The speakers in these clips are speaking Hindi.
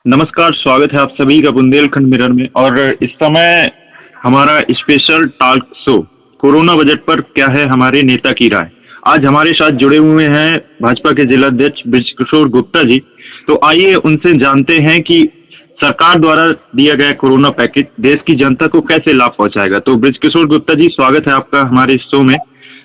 नमस्कार, स्वागत है आप सभी का बुंदेलखंड मिरर में। और इस समय हमारा special talk show corona budget पर क्या है हमारे नेता की राय। आज हमारे साथ जुड़े हुए हैं भाजपा के जिलाध्यक्ष बृजकिशोर गुप्ता जी। तो आइए उनसे जानते हैं कि सरकार द्वारा दिया गया कोरोना पैकेज देश की जनता को कैसे लाभ पहुंचाएगा। तो बृजकिशोर गुप्ता जी, स्वागत है आपका हमारे इस शो में।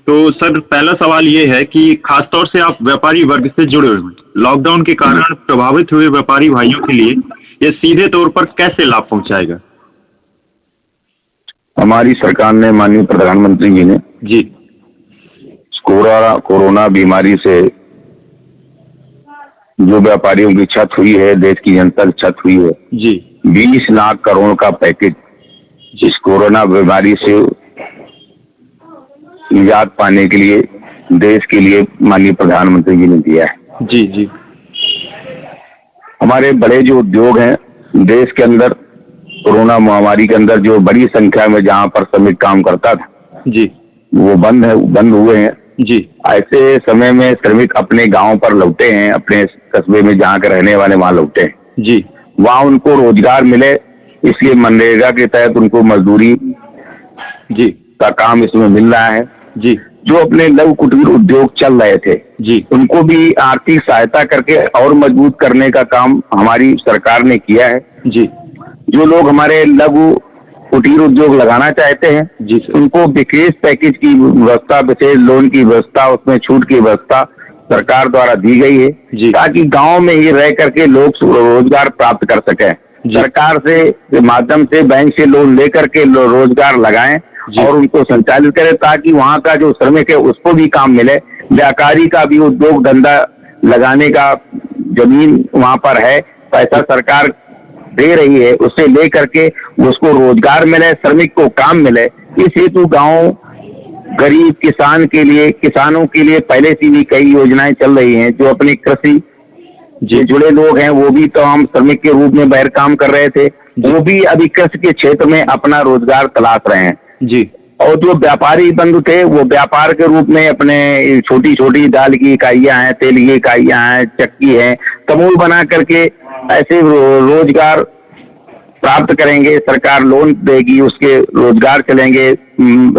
तो सर, पहला सवाल ये है कि खासतौर से आप व्यापारी वर्ग से जुड़े हुए हैं, लॉकडाउन के कारण प्रभावित हुए व्यापारी भाइयों के लिए ये सीधे तौर पर कैसे लाभ पहुंचाएगा। हमारी सरकार ने, माननीय प्रधानमंत्री जी ने जी कोरोना बीमारी से जो व्यापारियों की क्षत हुई है, देश की जनता की क्षत हुई है, जी 20 लाख करोड़ का पैकेज इस कोरोना बीमारी से निजात पाने के लिए देश के लिए माननीय प्रधानमंत्री जी ने दिया है। जी जी हमारे बड़े जो उद्योग हैं देश के अंदर, कोरोना महामारी के अंदर जो बड़ी संख्या में जहां पर श्रमिक काम करता था, जी वो बंद हुए हैं। जी ऐसे समय में श्रमिक अपने गांव पर लौटे हैं, अपने कस्बे में जहाँ के रहने वाले वहां लौटे हैं। जी वहां उनको रोजगार मिले, इसलिए मनरेगा के तहत उनको मजदूरी जी का काम इसमें मिल रहा है। जी जो अपने लघु कुटीर उद्योग चल रहे थे, जी उनको भी आर्थिक सहायता करके और मजबूत करने का काम हमारी सरकार ने किया है। जी जो लोग हमारे लघु कुटीर उद्योग लगाना चाहते हैं, जी सर, उनको विशेष पैकेज की व्यवस्था, विशेष लोन की व्यवस्था, उसमें छूट की व्यवस्था सरकार द्वारा दी गई है, ताकि गांव में ही रह करके लोग रोजगार प्राप्त कर सकें। सरकार से माध्यम से बैंक से लोन लेकर के रोजगार लगाएं और उनको संचालित करें, ताकि वहाँ का जो श्रमिक है उसको भी काम मिले। व्यापारी का भी उद्योग धंधा लगाने का जमीन वहाँ पर है, पैसा सरकार दे रही है, उससे ले करके उसको रोजगार मिले, श्रमिक को काम मिले। इस हेतु गांव गरीब किसानों के लिए पहले से भी कई योजनाएं चल रही हैं। जो अपनी कृषि से जुड़े लोग हैं, वो भी तो हम श्रमिक के रूप में बाहर काम कर रहे थे, वो भी अभी कृषि के क्षेत्र में अपना रोजगार तलाश रहे हैं। जी और जो व्यापारी बंधु थे, वो व्यापार के रूप में अपने छोटी छोटी दाल की इकाइयां हैं, तेल की इकाइयां हैं, चक्की है, समूह बना करके ऐसे रोजगार प्राप्त करेंगे। सरकार लोन देगी, उसके रोजगार चलेंगे,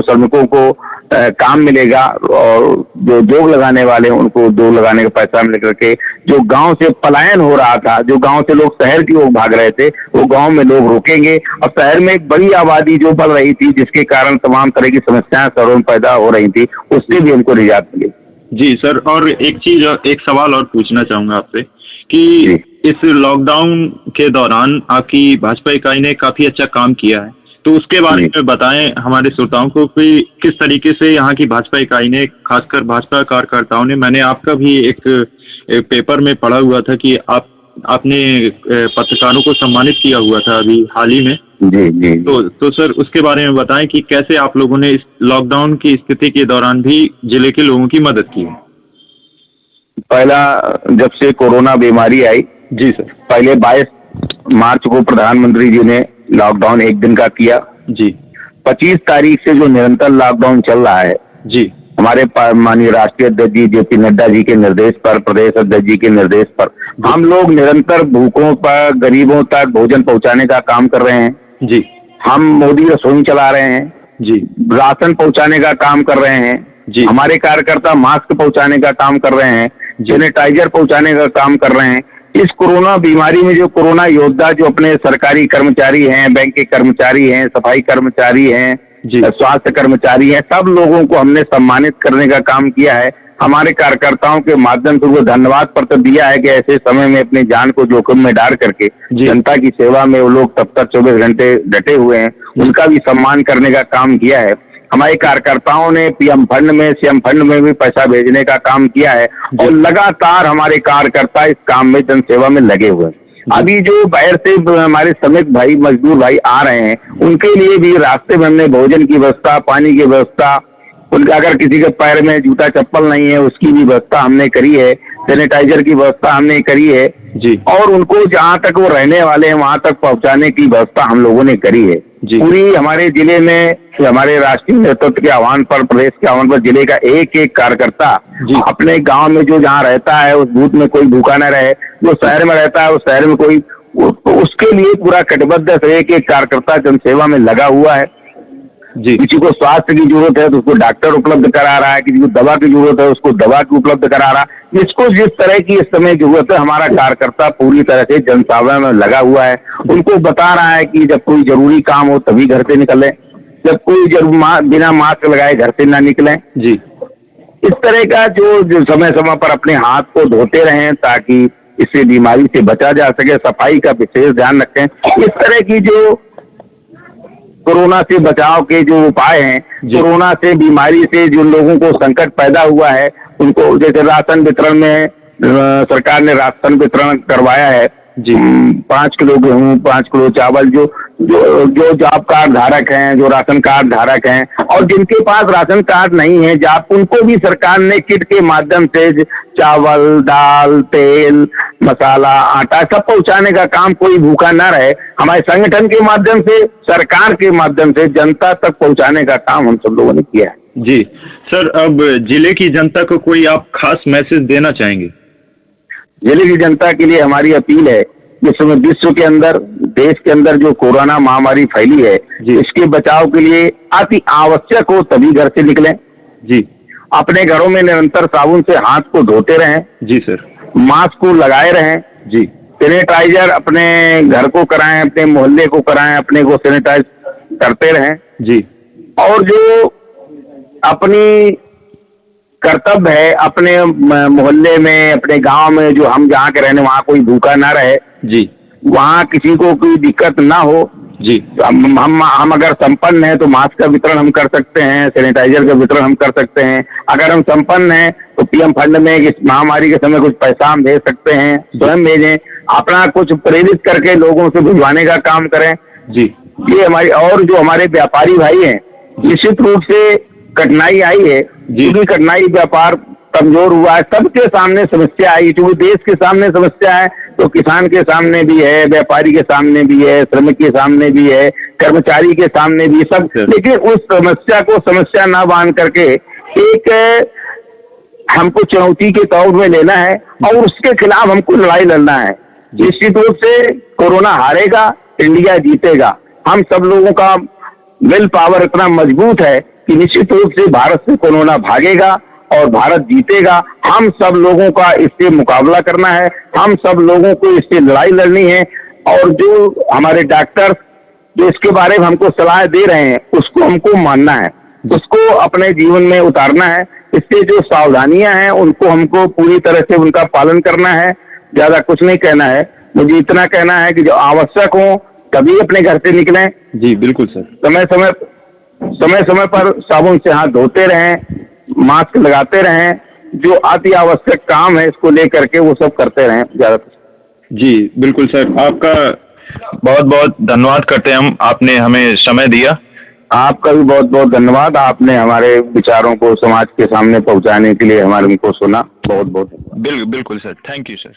श्रमिकों को काम मिलेगा, और जो उद्योग लगाने वाले हैं उनको उद्योग लगाने का पैसा मिल करके जो गांव से पलायन हो रहा था, जो गांव से लोग शहर की ओर भाग रहे थे, वो गांव में लोग रुकेंगे। और शहर में एक बड़ी आबादी जो बढ़ रही थी, जिसके कारण तमाम तरह की समस्याएं शहरों में पैदा हो रही थी, उससे भी हमको निजात मिली। जी सर, और एक सवाल और पूछना चाहूंगा आपसे कि इस लॉकडाउन के दौरान आपकी भाजपा इकाई ने काफी अच्छा काम किया है, तो उसके बारे में बताएं हमारे श्रोताओं को कि किस तरीके से यहाँ की भाजपा इकाई ने, खासकर भाजपा कार्यकर्ताओं ने, मैंने आपका भी एक पेपर में पढ़ा हुआ था कि आपने पत्रकारों को सम्मानित किया हुआ था अभी हाल ही में। जी जी तो सर, उसके बारे में बताएं कि कैसे आप लोगों ने इस लॉकडाउन की स्थिति के दौरान भी जिले के लोगों की मदद की है। पहला, जब से कोरोना बीमारी आई, जी सर, पहले 22 मार्च को प्रधानमंत्री जी ने लॉकडाउन एक दिन का किया। जी 25 तारीख से जो निरंतर लॉकडाउन चल रहा है, जी हमारे माननीय राष्ट्रीय अध्यक्ष जी JP नड्डा जी के निर्देश पर, प्रदेश अध्यक्ष जी के निर्देश पर, हम लोग निरंतर भूखों पर, गरीबों तक भोजन पहुंचाने का काम कर रहे हैं। जी हम मोदी रसोई चला रहे हैं, जी राशन पहुंचाने का काम कर रहे हैं, जी हमारे कार्यकर्ता मास्क पहुंचाने का काम कर रहे हैं, सैनिटाइजर पहुंचाने का काम कर रहे हैं। इस कोरोना बीमारी में जो कोरोना योद्धा, जो अपने सरकारी कर्मचारी हैं, बैंक के कर्मचारी हैं, सफाई कर्मचारी हैं, स्वास्थ्य कर्मचारी हैं, सब लोगों को हमने सम्मानित करने का काम किया है। हमारे कार्यकर्ताओं के माध्यम से वो धन्यवाद पत्र दिया है कि ऐसे समय में अपनी जान को जोखिम में डाल करके जनता की सेवा में वो लोग तब तक 24 घंटे डटे हुए हैं, उनका भी सम्मान करने का काम किया है। हमारे कार्यकर्ताओं ने PM फंड में, CM फंड में भी पैसा भेजने का काम किया है, और लगातार हमारे कार्यकर्ता इस काम में, जनसेवा में लगे हुए हैं। अभी जो बाहर से हमारे श्रमिक भाई, मजदूर भाई आ रहे हैं, उनके लिए भी रास्ते में हमने भोजन की व्यवस्था, पानी की व्यवस्था, उनका अगर किसी के पैर में जूता चप्पल नहीं है उसकी भी व्यवस्था हमने करी है, सैनिटाइजर की व्यवस्था हमने करी है जी, और उनको जहाँ तक वो रहने वाले हैं वहां तक पहुंचाने की व्यवस्था हम लोगों ने करी है जी। पूरी हमारे जिले में हमारे राष्ट्रीय नेतृत्व के आह्वान पर, प्रदेश के आह्वान पर, जिले का एक एक कार्यकर्ता अपने गांव में जो जहाँ रहता है उस बूथ में कोई भूखा न रहे, जो शहर में रहता है उस शहर में कोई उसके लिए पूरा कटिबद्ध है कि एक कार्यकर्ता जनसेवा में लगा हुआ है। जी किसी को स्वास्थ्य की जरूरत है तो उसको डॉक्टर उपलब्ध करा रहा है, किसी को दवा की जरूरत है उसको दवा की उपलब्ध करा रहा है। जिसको जिस तरह की इस समय जरूरत है, हमारा कार्यकर्ता पूरी तरह से जनसेवा में लगा हुआ है। उनको बता रहा है कि जब कोई जरूरी काम हो तभी घर से निकलें, जब कोई बिना मास्क लगाए घर से ना निकलें। जी इस तरह का जो समय समय पर अपने हाथ को धोते रहें ताकि इससे बीमारी से बचा जा सके, सफाई का विशेष ध्यान रखें। इस तरह की जो कोरोना से बचाव के जो उपाय हैं, कोरोना से बीमारी से जो लोगों को संकट पैदा हुआ है उनको, जैसे राशन वितरण में सरकार ने राशन वितरण करवाया है। जी 5 किलो गेहूं, 5 किलो चावल, जो जो जो जॉब कार्ड धारक हैं, जो राशन कार्ड धारक हैं और जिनके पास राशन कार्ड नहीं है जॉब, उनको भी सरकार ने किट के माध्यम से चावल, दाल, तेल, मसाला, आटा सब पहुंचाने का काम, कोई भूखा ना रहे, हमारे संगठन के माध्यम से, सरकार के माध्यम से जनता तक पहुंचाने का काम हम सब लोगों ने किया है। जी सर, अब जिले की जनता को कोई आप खास मैसेज देना चाहेंगे? जिले की जनता के लिए हमारी अपील है, इस समय विश्व के अंदर, देश के अंदर जो कोरोना महामारी फैली है, इसके बचाव के लिए अति आवश्यक हो तभी घर से निकलें। जी अपने घरों में निरंतर साबुन से हाथ को धोते रहें। जी सर। मास्क को लगाए रहें। जी सैनिटाइजर अपने घर को कराएं, अपने मोहल्ले को कराएं, अपने को सैनिटाइज करते रहें। जी और जो अपनी कर्तव्य है अपने मोहल्ले में, अपने गांव में, जो हम जहाँ के रहने वहाँ कोई भूखा ना रहे। जी वहाँ किसी को कोई दिक्कत ना हो। जी हम अगर संपन्न हैं तो मास्क का वितरण हम कर सकते हैं, सैनिटाइजर का वितरण हम कर सकते हैं। अगर हम संपन्न हैं तो पीएम फंड में इस महामारी के समय कुछ पैसा हम भेज सकते हैं, स्वयं भेजें, अपना कुछ प्रेरित करके लोगों से भिजवाने का काम करें। जी ये हमारी, और जो हमारे व्यापारी भाई हैं, निश्चित रूप से कठिनाई आई है, क्योंकि कठिनाई व्यापार कमजोर हुआ है, सबके सामने समस्या आई, क्योंकि देश के सामने समस्या है तो किसान के सामने भी है, व्यापारी के सामने भी है, श्रमिक के सामने भी है, कर्मचारी के सामने भी, सब। लेकिन उस समस्या को समस्या ना मान करके एक हमको चुनौती के तौर में लेना है और उसके खिलाफ हमको लड़ाई लड़ना है। निश्चित रूप से कोरोना हारेगा, इंडिया जीतेगा। हम सब लोगों का विल पावर इतना मजबूत है कि निश्चित रूप से भारत से कोरोना भागेगा और भारत जीतेगा। हम सब लोगों का इससे मुकाबला करना है, हम सब लोगों को इससे लड़ाई लड़नी है। और जो हमारे डॉक्टर जो इसके बारे में हमको सलाह दे रहे हैं उसको हमको मानना है, उसको अपने जीवन में उतारना है। इससे जो सावधानियां हैं उनको हमको पूरी तरह से उनका पालन करना है। ज्यादा कुछ नहीं कहना है, मुझे इतना कहना है कि जो आवश्यक हो तभी अपने घर से निकलें। जी बिल्कुल सर। समय समय पर साबुन से हाथ धोते रहें, मास्क लगाते रहें, जो अति आवश्यक काम है इसको लेकर के वो सब करते रहें ज्यादा। जी बिल्कुल सर, आपका बहुत बहुत धन्यवाद करते हैं हम, आपने हमें समय दिया। आपका भी बहुत बहुत धन्यवाद, आपने हमारे विचारों को समाज के सामने पहुंचाने के लिए हमारे उनको सुना। बहुत बहुत बिल्कुल सर, थैंक यू सर।